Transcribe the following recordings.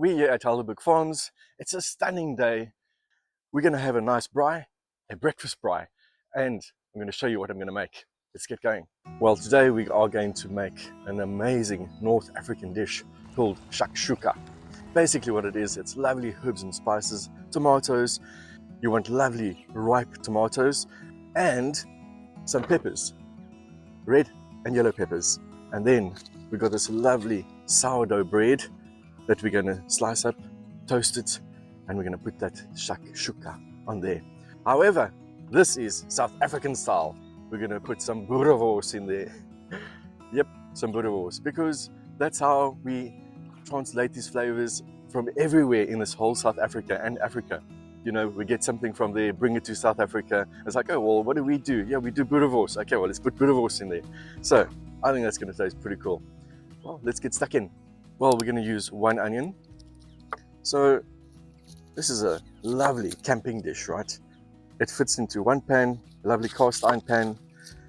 we here at Helderberg Farms, it's a stunning day. We're going to have a nice braai, a breakfast braai, and I'm going to show you what I'm going to make. Let's get going. Well, today we are going to make an amazing North African dish called shakshuka. Basically what it is, it's lovely herbs and spices, tomatoes. You want lovely ripe tomatoes and some peppers, red and yellow peppers. And then we got this lovely sourdough bread that we're going to slice up, toast it, and we're going to put that shakshuka on there. However, this is South African style. We're going to put some boerewors in there. Yep, some boerewors, because that's how we translate these flavors from everywhere in this whole South Africa and Africa. You know, we get something from there, bring it to South Africa. It's like, oh, well, what do we do? Yeah, we do boerewors. Okay, well, let's put boerewors in there. So I think that's going to taste pretty cool. Well, let's get stuck in. Well, we're going to use 1 onion. So this is a lovely camping dish, right? It fits into 1 pan, a lovely cast iron pan.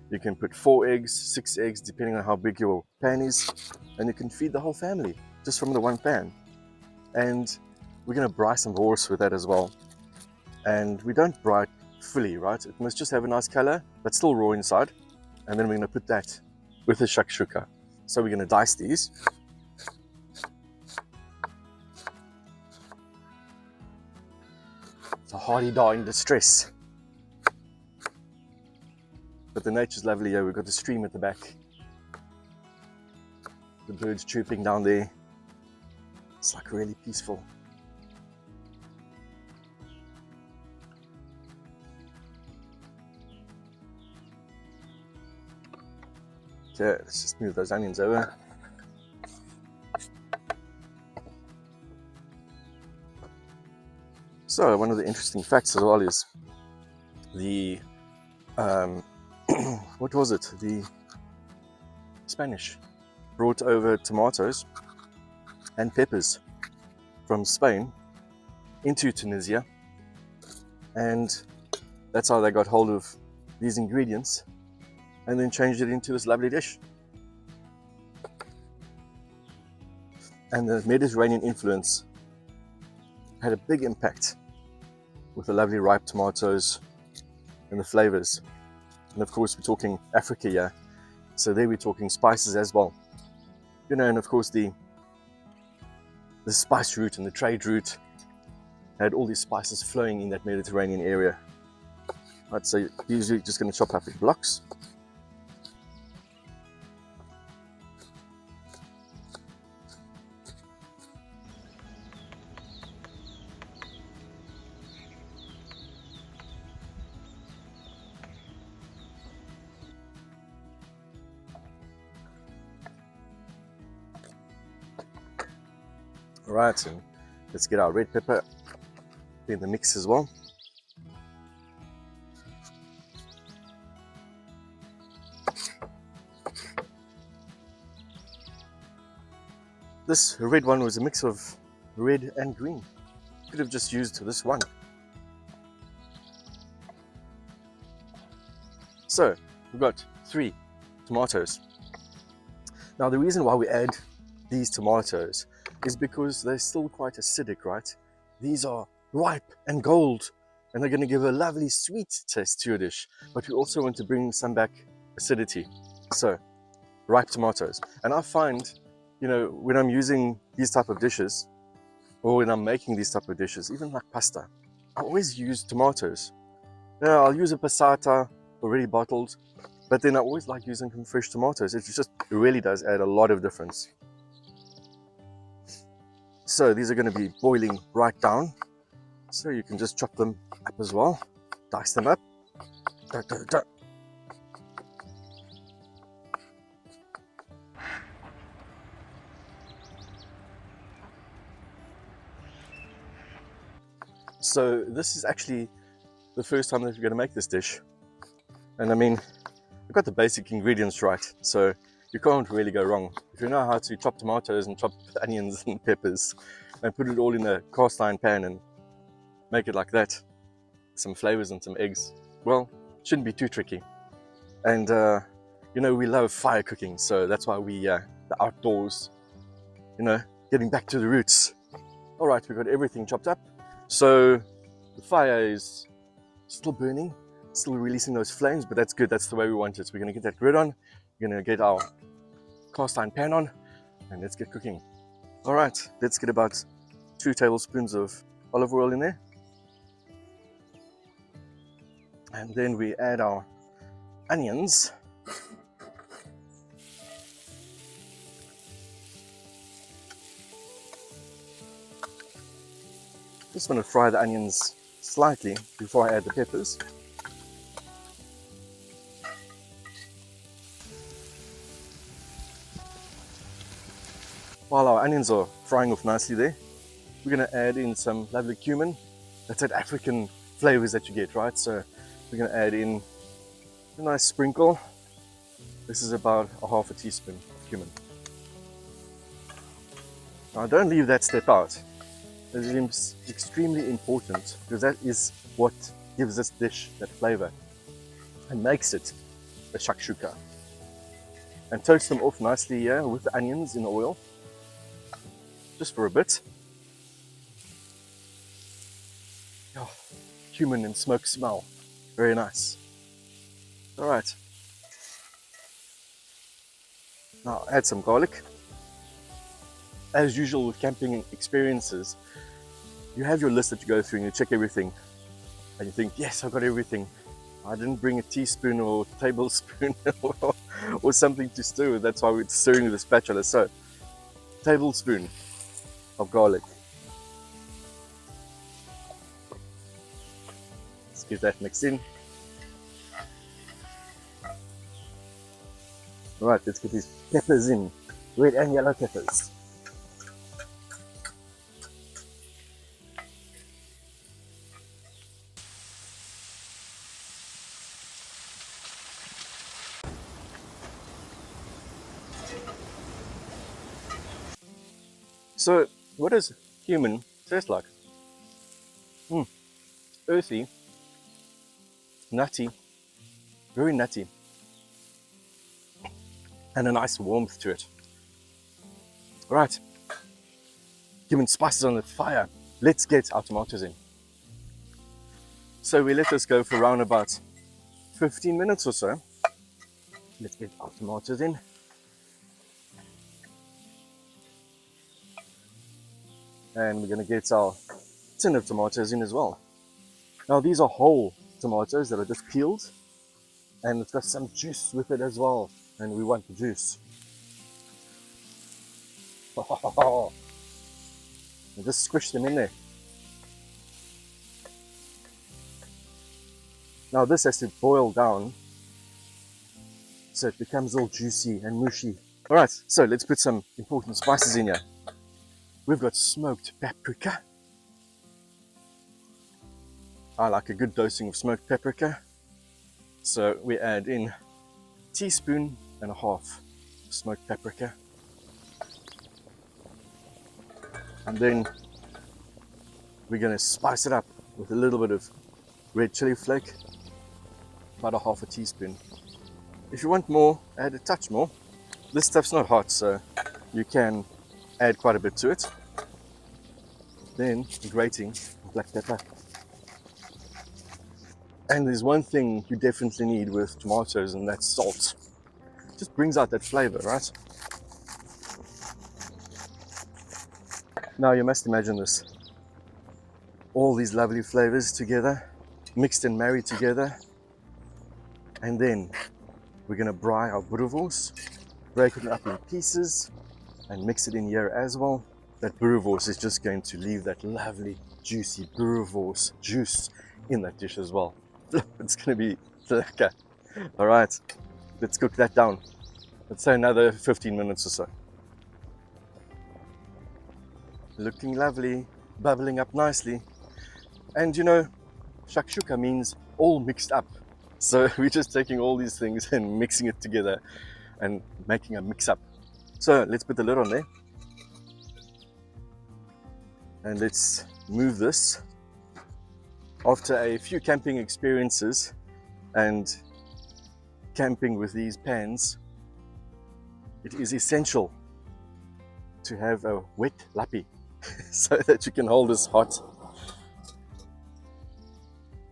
You can put 4 eggs, 6 eggs, depending on how big your pan is. And you can feed the whole family just from the 1 pan. And we're going to braai some wors with that as well. And we don't braai it fully, right? It must just have a nice color, but still raw inside. And then we're going to put that with the shakshuka. So we're going to dice these. It's a hardy dog in distress. But the nature's lovely here. We've got the stream at the back. The birds chirping down there. It's like really peaceful. Okay, let's just move those onions over. So one of the interesting facts as well is the what was it? The Spanish brought over tomatoes and peppers from Spain into Tunisia, and that's how they got hold of these ingredients and then changed it into this lovely dish. And the Mediterranean influence had a big impact with the lovely ripe tomatoes and the flavors. And of course we're talking Africa here, so there we're talking spices as well. You know, and of course the spice route and the trade route had all these spices flowing in that Mediterranean area. Right, so usually just going to chop up in blocks. Right, and let's get our red pepper in the mix as well. This red one was a mix of red and green. Could have just used this one. So we've got 3 tomatoes. Now the reason why we add these tomatoes is because they're still quite acidic, right? These are ripe and gold, and they're going to give a lovely sweet taste to your dish, but we also want to bring some back acidity. So ripe tomatoes. And I find, you know, when I'm using these type of dishes, or when I'm making these type of dishes, even like pasta, I always use tomatoes. Yeah, I'll use a passata already bottled, but then I always like using some fresh tomatoes. It really does add a lot of difference. So these are going to be boiling right down, so you can just chop them up as well, dice them up. So this is actually the first time that we're going to make this dish, and I mean, we've got the basic ingredients right, so you can't really go wrong. If you know how to chop tomatoes and chop onions and peppers and put it all in a cast iron pan and make it like that, some flavors and some eggs, well, it shouldn't be too tricky. And you know, we love fire cooking, so that's why we the outdoors, you know, getting back to the roots. All right, we've got everything chopped up. So the fire is still burning, still releasing those flames, but that's good. That's the way we want it. So we're gonna get that grid on. We're gonna get our cast iron pan on, and let's get cooking. All right, let's get about 2 tablespoons of olive oil in there. And then we add our onions. Just want to fry the onions slightly before I add the peppers. While our onions are frying off nicely there, we're going to add in some lovely cumin. That's that African flavors that you get, right? So we're going to add in a nice sprinkle. This is about a half a teaspoon of cumin. Now don't leave that step out. It is extremely important because that is what gives this dish that flavor and makes it a shakshuka. And toast them off nicely here with the onions in the oil, just for a bit. Oh, cumin and smoke smell, very nice. All right, now add some garlic. As usual with camping experiences, you have your list that you go through and you check everything and you think, yes, I've got everything. I didn't bring a teaspoon or tablespoon or something to stir with. That's why we're stirring with a spatula. So, tablespoon of garlic. Let's get that mixed in. All right, let's get these peppers in, red and yellow peppers. So, what does cumin taste like? Earthy, nutty, very nutty, and a nice warmth to it. All right, cumin spices on the fire. Let's get our tomatoes in. So we let this go for around about 15 minutes or so. Let's get our tomatoes in. And we're going to get our tin of tomatoes in as well. Now these are whole tomatoes that are just peeled, and it's got some juice with it as well, and we want the juice. And just squish them in there. Now this has to boil down so it becomes all juicy and mushy. Alright, so let's put some important spices in here. We've got smoked paprika. I like a good dosing of smoked paprika. So we add in a teaspoon and a half of smoked paprika. And then we're going to spice it up with a little bit of red chilli flake, about a half a teaspoon. If you want more, add a touch more. This stuff's not hot, so you can add quite a bit to it. Then grating black pepper. And there's one thing you definitely need with tomatoes, and that's salt. It just brings out that flavor, right? Now you must imagine this. All these lovely flavors together, mixed and married together. And then we're going to braai our boerewors, break it up in pieces and mix it in here as well. That boerewors is just going to leave that lovely juicy boerewors juice in that dish as well. It's going to be lekker. All right, let's cook that down. Let's say another 15 minutes or so. Looking lovely, bubbling up nicely. And you know, shakshuka means all mixed up. So we're just taking all these things and mixing it together and making a mix up. So let's put the lid on there. And let's move this. After a few camping experiences and camping with these pans, it is essential to have a wet lappy so that you can hold this hot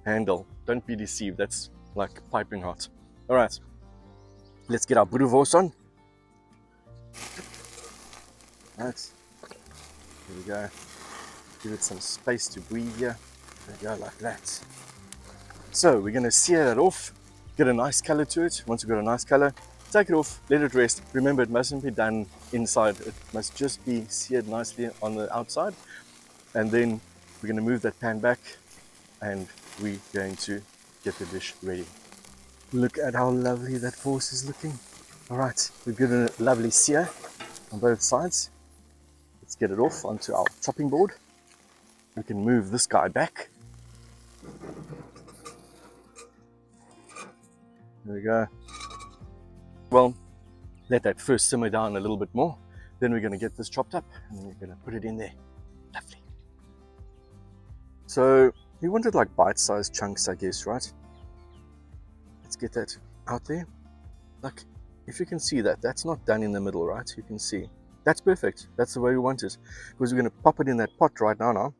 handle. Don't be deceived, that's like piping hot. All right, let's get our boerewors on. All right, here we go. Give it some space to breathe here. There we go, like that. So we're going to sear that off, get a nice color to it. Once you've got a nice color, take it off, let it rest. Remember, it mustn't be done inside. It must just be seared nicely on the outside. And then we're going to move that pan back and we're going to get the dish ready. Look at how lovely that wors is looking. All right, we've given it a lovely sear on both sides. Let's get it off onto our chopping board. We can move this guy back. There we go. Well, let that first simmer down a little bit more. Then we're going to get this chopped up and we're going to put it in there. Lovely. So we wanted like bite-sized chunks, I guess, right? Let's get that out there. Like, if you can see that, that's not done in the middle, right? You can see. That's perfect. That's the way we want it. Because we're going to pop it in that pot right now.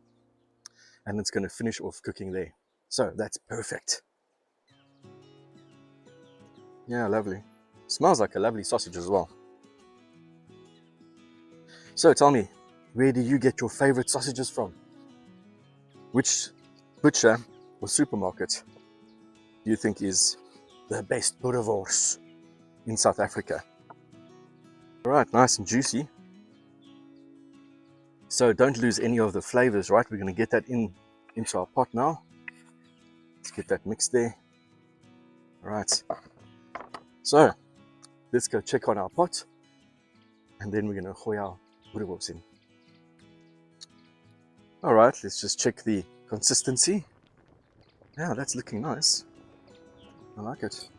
And it's going to finish off cooking there. So that's perfect. Yeah, lovely. Smells like a lovely sausage as well. So tell me, where do you get your favorite sausages from? Which butcher or supermarket do you think is the best boerewors in South Africa? All right, nice and juicy. So don't lose any of the flavors, right? We're going to get that into our pot now. Let's get that mixed there. All right. So let's go check on our pot and then we're going to gooi our boerewors in. All right, let's just check the consistency. Yeah, that's looking nice. I like it.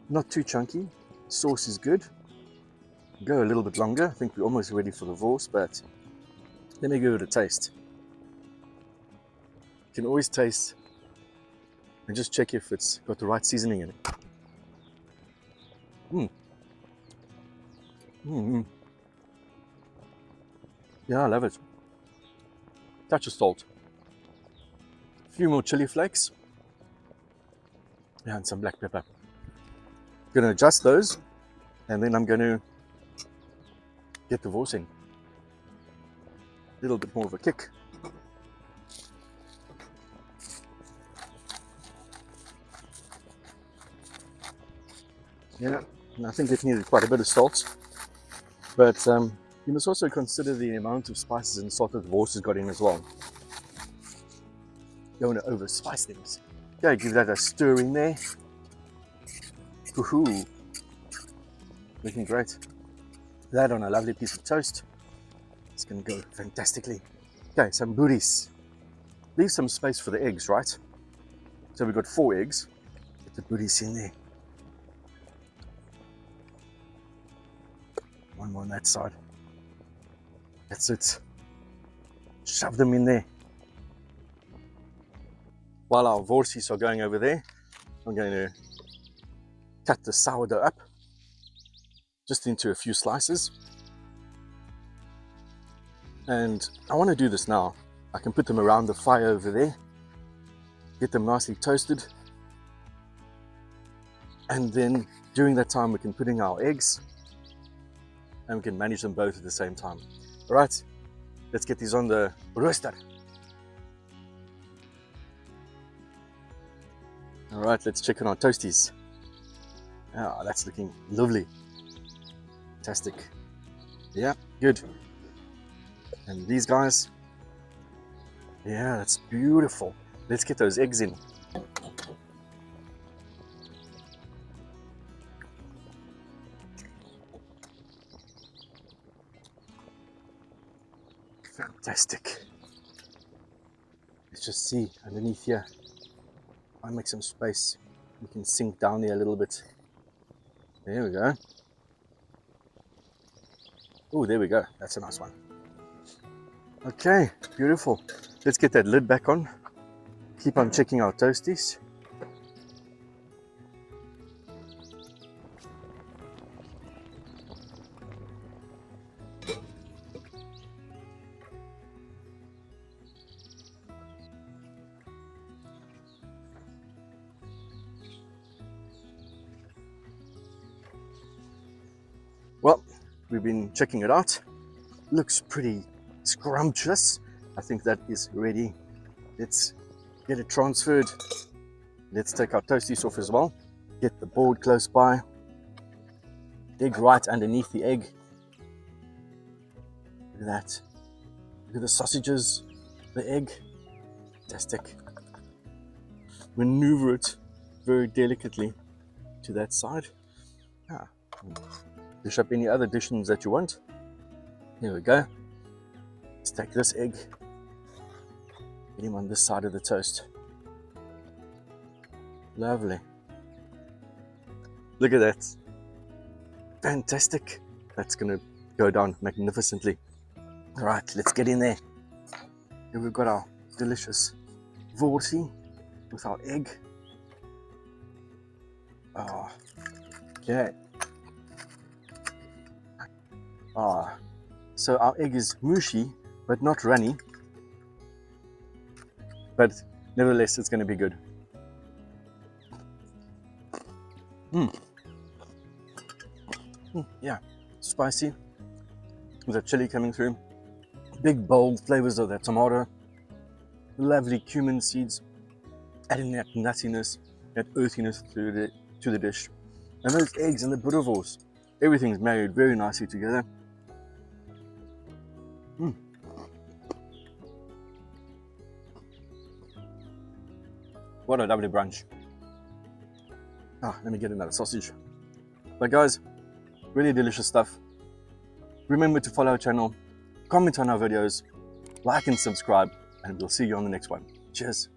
Not too chunky. Sauce is good. Go a little bit longer. I think we're almost ready for the wors, but let me give it a taste. You can always taste and just check if it's got the right seasoning in it. Yeah, I love it. Touch of salt. A few more chili flakes. Yeah, and some black pepper. I'm going to adjust those and then I'm going to get the wors in. A little bit more of a kick. Yeah, and I think it needed quite a bit of salt. But you must also consider the amount of spices and salt that the wors has got in as well. You don't want to over spice things. Okay, give that a stir in there. Woohoo! Looking great. That on a lovely piece of toast. It's going to go fantastically. Okay, some boeries. Leave some space for the eggs, right? So we've got 4 eggs. Get the boeries in there. One more on that side. That's it. Shove them in there. While our worsies are going over there, I'm going to cut the sourdough up just into a few slices. And I want to do this now. I can put them around the fire over there, get them nicely toasted. And then during that time, we can put in our eggs and we can manage them both at the same time. All right, let's get these on the roaster. All right, let's check on our toasties. Ah, that's looking lovely. Fantastic. Yeah, good. And these guys, yeah, that's beautiful. Let's get those eggs in. Fantastic. Let's just see underneath here. I'll make some space. We can sink down here a little bit. There we go. Oh, there we go. That's a nice one. Okay, beautiful. Let's get that lid back on. Keep on checking our toasties. Well, we've been checking it out. Looks pretty scrumptious. I think that is ready. Let's get it transferred. Let's take our toasties off as well. Get the board close by. Egg right underneath the egg. Look at that. Look at the sausages, the egg. Fantastic. Maneuver it very delicately to that side. Dish up any other additions that you want. Here we go. Let's take this egg. Get him on this side of the toast. Lovely. Look at that. Fantastic. That's going to go down magnificently. All right, let's get in there. Here we've got our delicious worsie with our egg. Oh, okay. So our egg is mushy, but not runny. But nevertheless, it's going to be good. Yeah, spicy with the chili coming through. Big bold flavors of that tomato. Lovely cumin seeds, adding that nuttiness, that earthiness to the dish. And those eggs and the boerewors, everything's married very nicely together. What a lovely brunch. Let me get another sausage. But guys, really delicious stuff. Remember to follow our channel, comment on our videos, like and subscribe, and we'll see you on the next one. Cheers.